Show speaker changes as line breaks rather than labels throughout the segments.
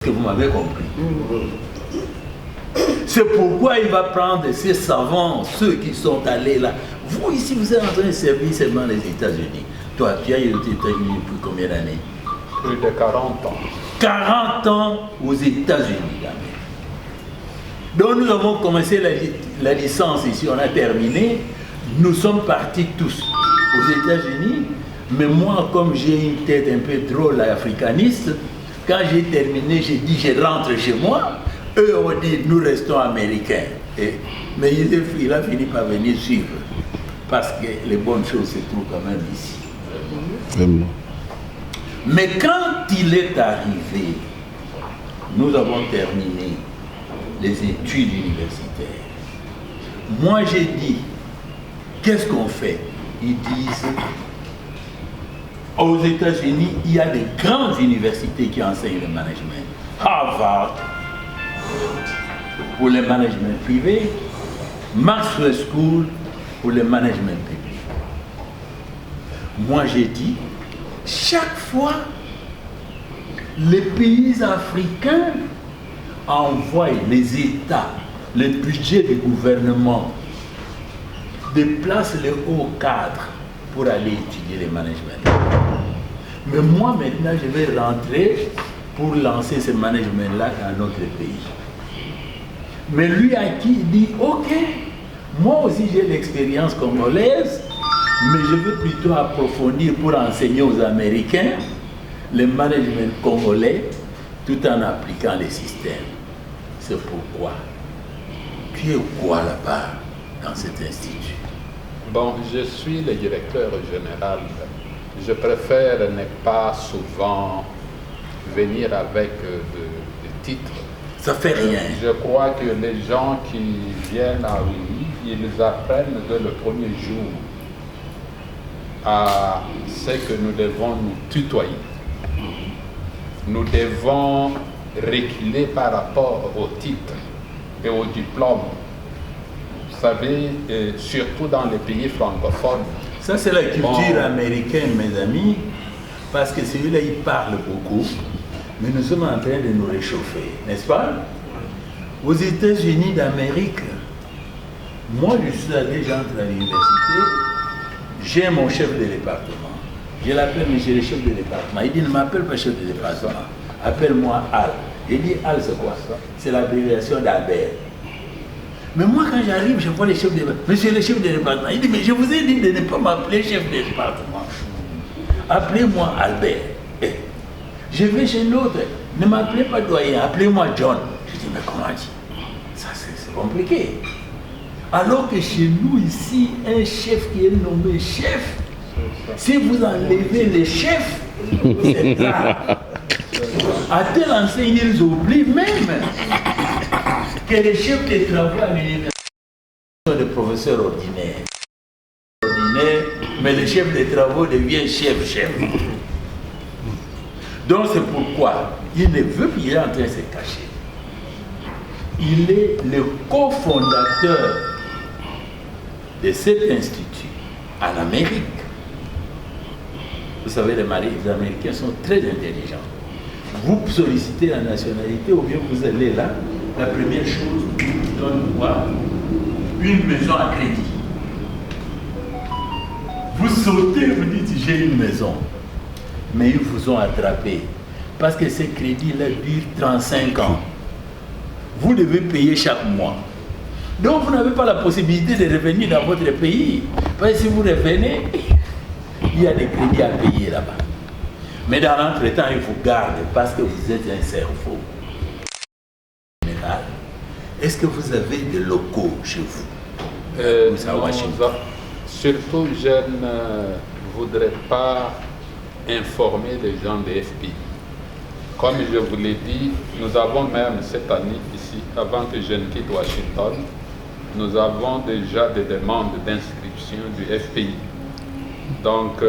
Que vous m'avez compris. C'est pourquoi il va prendre ces savants, ceux qui sont allés là. Vous ici, vous êtes en train de servir seulement les États-Unis. Toi, tu as été aux États-Unis depuis combien d'années?
Plus de 40 ans.
40 ans aux États-Unis d'Amérique. Donc nous avons commencé la licence ici, on a terminé. Nous sommes partis tous aux États-Unis. Mais moi, comme j'ai une tête un peu drôle africaniste, quand j'ai terminé, j'ai dit je rentre chez moi. Eux ont dit nous restons américains. Mais il a fini par venir suivre. Parce que les bonnes choses se trouvent quand même ici.
Vraiment.
Mais quand il est arrivé, nous avons terminé les études universitaires. Moi j'ai dit, qu'est-ce qu'on fait? Ils disent, aux États-Unis, il y a des grandes universités qui enseignent le management. Harvard, pour le management privé, Maxwell School, pour le management public. Moi j'ai dit, chaque fois, les pays africains envoient les États, le budget du gouvernement, déplacent les hauts cadres pour aller étudier le management. Mais moi maintenant, je vais rentrer pour lancer ce management-là dans notre pays. Mais lui à qui il dit, ok, moi aussi j'ai l'expérience congolaise, mais je veux plutôt approfondir pour enseigner aux Américains le management congolais tout en appliquant les systèmes. C'est pourquoi. Tu es quoi là-bas dans cet institut?
Bon, je suis le directeur général. Je préfère ne pas souvent venir avec des titres.
Ça fait rien.
Je crois que les gens qui viennent à Rumi, ils apprennent dès le premier jour à ce que nous devons nous tutoyer. Nous devons reculer par rapport au titre et au diplôme. Vous savez, surtout dans les pays francophones.
Ça, c'est la culture américaine, mes amis, parce que celui-là, il parle beaucoup, mais nous sommes en train de nous réchauffer, n'est-ce pas? Aux États-Unis d'Amérique, moi, je suis allé, j'entre à l'université, j'ai mon chef de département. Je l'appelle, mais j'ai le chef de département. Il dit, ne m'appelle pas chef de département, appelle-moi Al. Il dit, Al, c'est quoi ça? C'est l'abréviation d'Albert. Mais moi, quand j'arrive, je vois le chef de département. Monsieur le chef de département, il dit, mais je vous ai dit de ne pas m'appeler chef de département. Appelez-moi Albert. Je vais chez l'autre, ne m'appelez pas doyen, appelez-moi John. Je dis, mais comment dire? Ça, c'est compliqué. Alors que chez nous, ici, un chef qui est nommé chef, si vous enlevez les chefs, c'est grave. À tel enseigne, ils oublient même que les chefs de travaux à l'université sont des professeurs ordinaires. Mais le chef de travaux devient chef. Donc c'est pourquoi il ne veut plus, il est en train de se cacher. Il est le cofondateur de cet institut en Amérique. Vous savez, les Américains sont très intelligents. Vous sollicitez la nationalité ou bien vous allez là, la première chose, vous donne quoi? Une maison à crédit. Vous sautez, vous dites j'ai une maison. Mais ils vous ont attrapé. Parce que ces crédits-là durent 35 ans. Vous devez payer chaque mois. Donc vous n'avez pas la possibilité de revenir dans votre pays. Parce que si vous revenez, il y a des crédits à payer là-bas. Mais dans l'entretemps, il vous garde parce que vous êtes un cerveau. Est-ce que vous avez des locaux chez vous?
Surtout, je ne voudrais pas informer les gens des FPI. Comme je vous l'ai dit, nous avons même cette année ici, avant que je ne quitte Washington, nous avons déjà des demandes d'inscription du FPI. Donc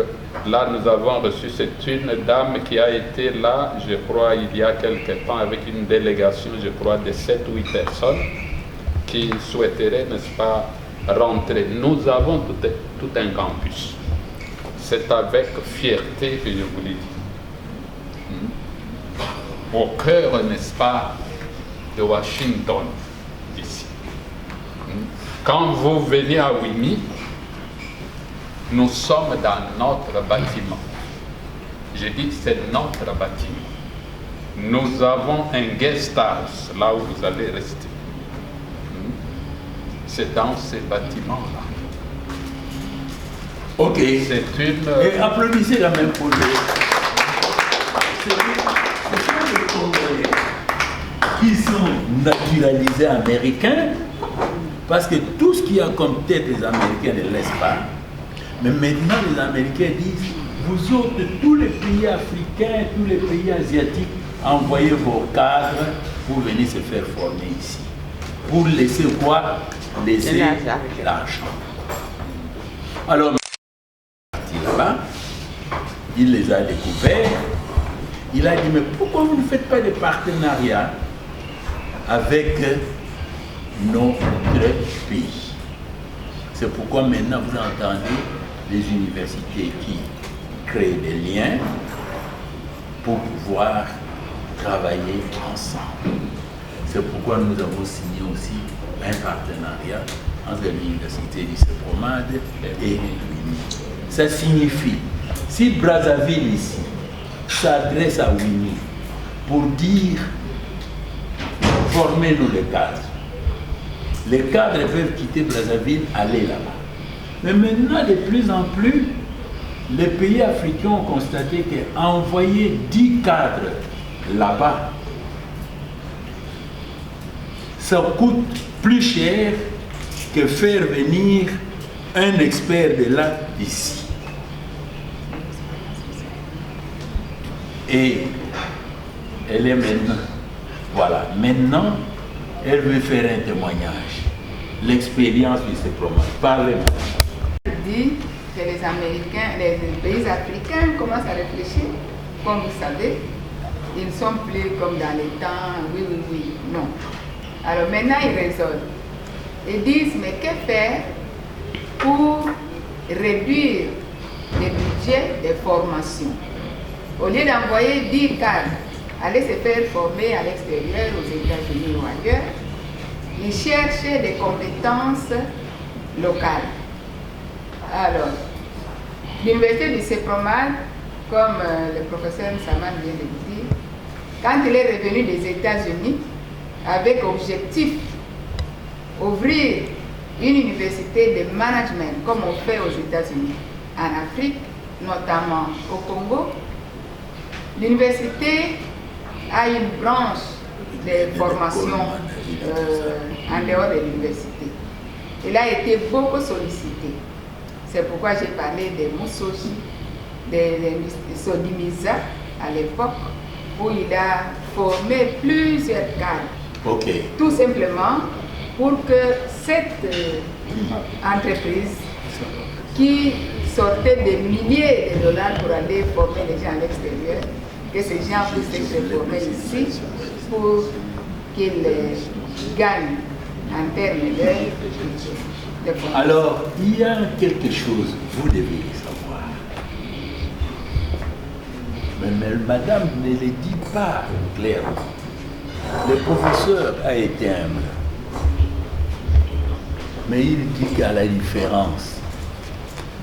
là, nous avons reçu une dame qui a été là, je crois, il y a quelque temps, avec une délégation, je crois, de 7 ou 8 personnes qui souhaiteraient, n'est-ce pas, rentrer. Nous avons tout un campus. C'est avec fierté que je vous l'ai dit. au cœur, n'est-ce pas, de Washington, ici. Quand vous venez à Wimi, nous sommes dans notre bâtiment. Je dis c'est notre bâtiment. Nous avons un guest house, là où vous allez rester. C'est dans ces bâtiments-là.
Ok.
C'est une...
Et applaudissez la même pour les... Ce sont les Congolais qui sont naturalisés américains, parce que tout ce qu'il y a comme tête des Américains ne laisse pas. Mais maintenant, les Américains disent, vous autres, tous les pays africains, tous les pays asiatiques, envoyez vos cadres pour venir se faire former ici. Pour laisser quoi? Laisser l'argent. Alors, là-bas, il les a découverts. Il a dit, mais pourquoi vous ne faites pas de partenariat avec notre pays? C'est pourquoi maintenant vous entendez les universités qui créent des liens pour pouvoir travailler ensemble. C'est pourquoi nous avons signé aussi un partenariat entre l'université du Sepromad et Wimi. Ça signifie, si Brazzaville ici s'adresse à Wimi pour dire formez-nous les cadres peuvent quitter Brazzaville, aller là-bas. Mais maintenant, de plus en plus, les pays africains ont constaté qu'envoyer 10 cadres là-bas, ça coûte plus cher que faire venir un expert de là ici. Et elle est maintenant, voilà, maintenant, elle veut faire un témoignage. L'expérience de ses promesses. Parlez-moi.
Dit que les Américains, les pays africains commencent à réfléchir, comme vous savez, ils ne sont plus comme dans les temps, oui, non. Alors maintenant ils raisonnent. Ils disent, mais que faire pour réduire le budget des formations? Au lieu d'envoyer 10 cadres aller se faire former à l'extérieur, aux États-Unis ou ailleurs, ils cherchent des compétences locales. Alors, l'université du Sepromad, comme le professeur Saman vient de le dire, quand il est revenu des États-Unis, avec objectif ouvrir une université de management, comme on fait aux États-Unis, en Afrique, notamment au Congo, l'université a une branche de formation en dehors de l'université. Il a été beaucoup sollicité. C'est pourquoi j'ai parlé de Moussoji, de Sodimisa à l'époque, où il a formé plusieurs cadres.
Okay.
Tout simplement pour que cette entreprise qui sortait des milliers de dollars pour aller former les gens à l'extérieur, que ces gens puissent être formés ici pour qu'ils gagnent en termes de formation.
Alors, il y a quelque chose, vous devez le savoir. Mais madame ne le dit pas clairement. Le professeur a été humble. Mais il dit qu'à la différence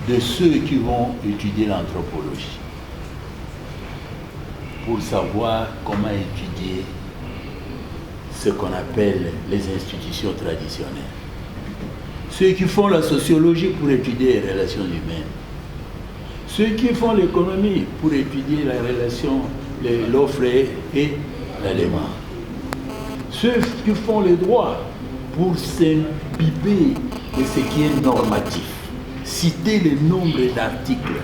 de ceux qui vont étudier l'anthropologie, pour savoir comment étudier ce qu'on appelle les institutions traditionnelles. Ceux qui font la sociologie pour étudier les relations humaines. Ceux qui font l'économie pour étudier la relation, l'offre et la demande. Ceux qui font le droit pour s'imbiber de ce qui est normatif. Citer le nombre d'articles.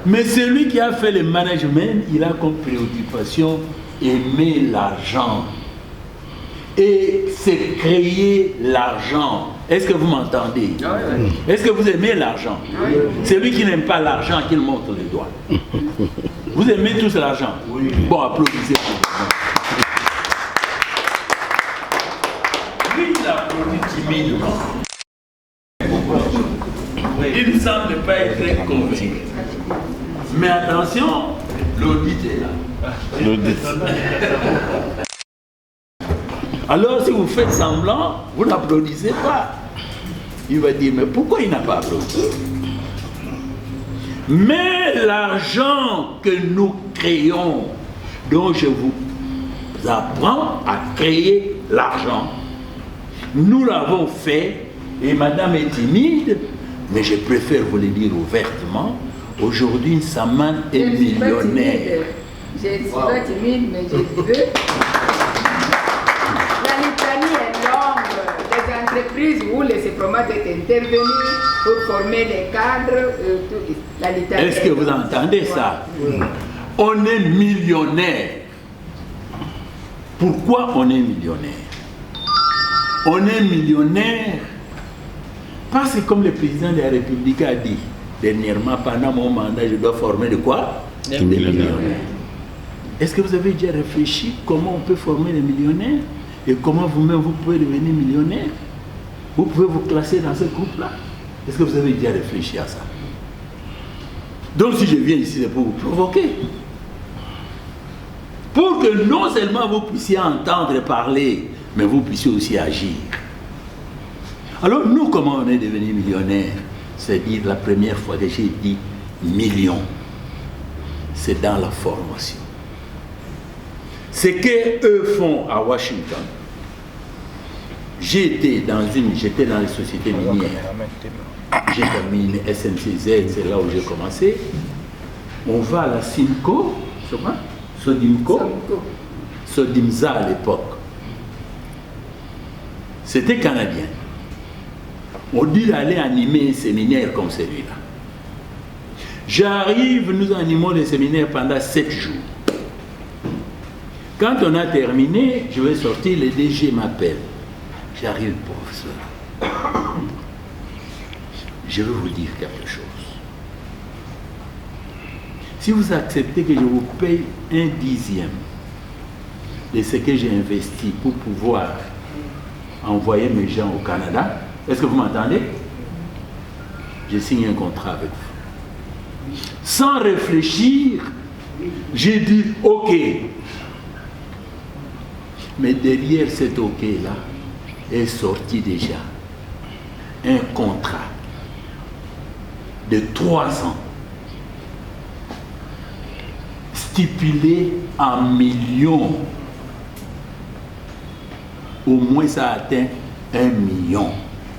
Mais celui qui a fait le management, il a comme préoccupation aimer l'argent. Et c'est créer l'argent. Est-ce que vous m'entendez? Est-ce que vous aimez l'argent? Celui qui n'aime pas l'argent, qu'il montre les doigts. Vous aimez tous l'argent? Oui. Bon, applaudissez pour vous. Lui, il applaudit timidement. Il ne semble pas être très convaincu. Mais attention, l'audit est là. Alors si vous faites semblant, vous n'applaudissez pas. Il va dire, mais pourquoi il n'a pas applaudi? Mais l'argent que nous créons, dont je vous apprends à créer l'argent, nous l'avons fait, et madame est timide, mais je préfère vous le dire ouvertement, aujourd'hui Saman est millionnaire.
Je suis pas timide, mais je veux. La litanie est longue. Les entreprises où les promotes est intervenu pour former des cadres. La litanie.
Est-ce que vous entendez ça? Oui. On est millionnaire. Pourquoi on est millionnaire? On est millionnaire parce que comme le président de la République a dit dernièrement, pendant mon mandat, je dois former de quoi? Des millionnaires. Est-ce que vous avez déjà réfléchi comment on peut former des millionnaires et comment vous-même vous pouvez devenir millionnaire? Vous pouvez vous classer dans ce groupe-là? Est-ce que vous avez déjà réfléchi à ça? Donc si je viens ici, c'est pour vous provoquer. Pour que non seulement vous puissiez entendre parler, mais vous puissiez aussi agir. Alors nous, comment on est devenu millionnaire? C'est-à-dire la première fois que j'ai dit million, c'est dans la formation. Ce qu'eux font à Washington, j'étais dans les sociétés minières. J'ai terminé SNCZ, c'est là où j'ai commencé. On va à la Simco, Sodimco, Sodimza à l'époque. C'était canadien. On dit d'aller animer un séminaire comme celui-là. J'arrive, nous animons les séminaires pendant 7 jours. Quand on a terminé, je vais sortir, le DG m'appelle. J'arrive, professeur. Je veux vous dire quelque chose. Si vous acceptez que je vous paye 1/10 de ce que j'ai investi pour pouvoir envoyer mes gens au Canada, est-ce que vous m'entendez? Je signe un contrat avec vous. Sans réfléchir, j'ai dit OK. Mais derrière cet OK-là est sorti déjà un contrat de 3 ans stipulé en millions. Au moins ça atteint 1 million.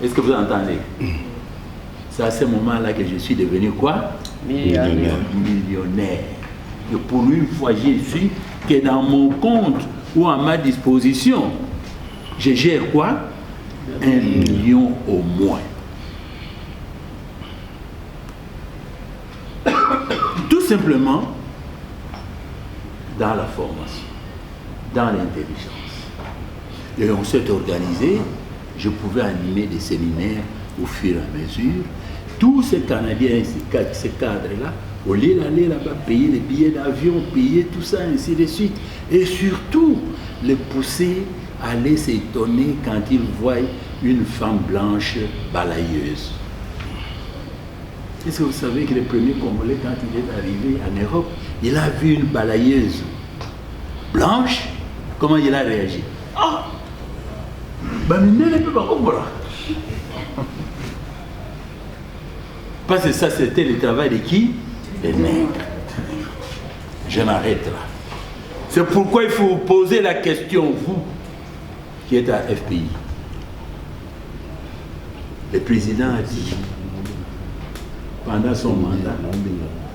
Est-ce que vous entendez? C'est à ce moment-là que je suis devenu quoi? Millionnaire. Et pour une fois, j'ai su que dans mon compte ou à ma disposition, je gère quoi? 1 million au moins. Tout simplement dans la formation, dans l'intelligence. Et on s'est organisé, je pouvais animer des séminaires au fur et à mesure. Tous ces Canadiens, ces cadres-là, au lieu d'aller là-bas payer les billets d'avion, payer tout ça, ainsi de suite, et surtout les pousser à aller s'étonner quand ils voient une femme blanche balayeuse. Est-ce que vous savez que le premier Congolais, quand il est arrivé en Europe, il a vu une balayeuse blanche? Comment il a réagi? Ah! Parce que ça, c'était le travail de qui? Des nègres. Je m'arrête là. C'est pourquoi il faut vous poser la question, vous, qui êtes à FPI. Le président a dit, pendant son mandat,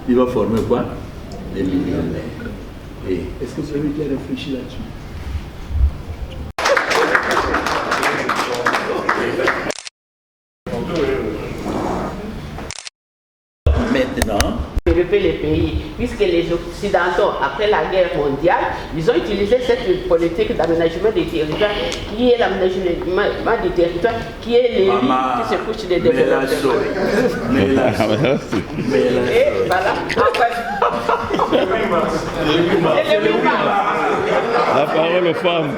il va former quoi? Des millionnaires. Et est-ce que vous avez déjà réfléchi là-dessus? Maintenant,
développer les pays, puisque les Occidentaux, après la guerre mondiale, ils ont utilisé cette politique d'aménagement des territoires, qui est l'aménagement des territoires, qui est l'élite qui se couche des développeurs. Et voilà.
La parole aux femmes.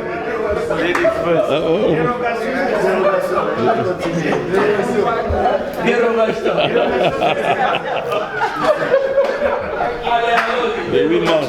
Le 8 mars.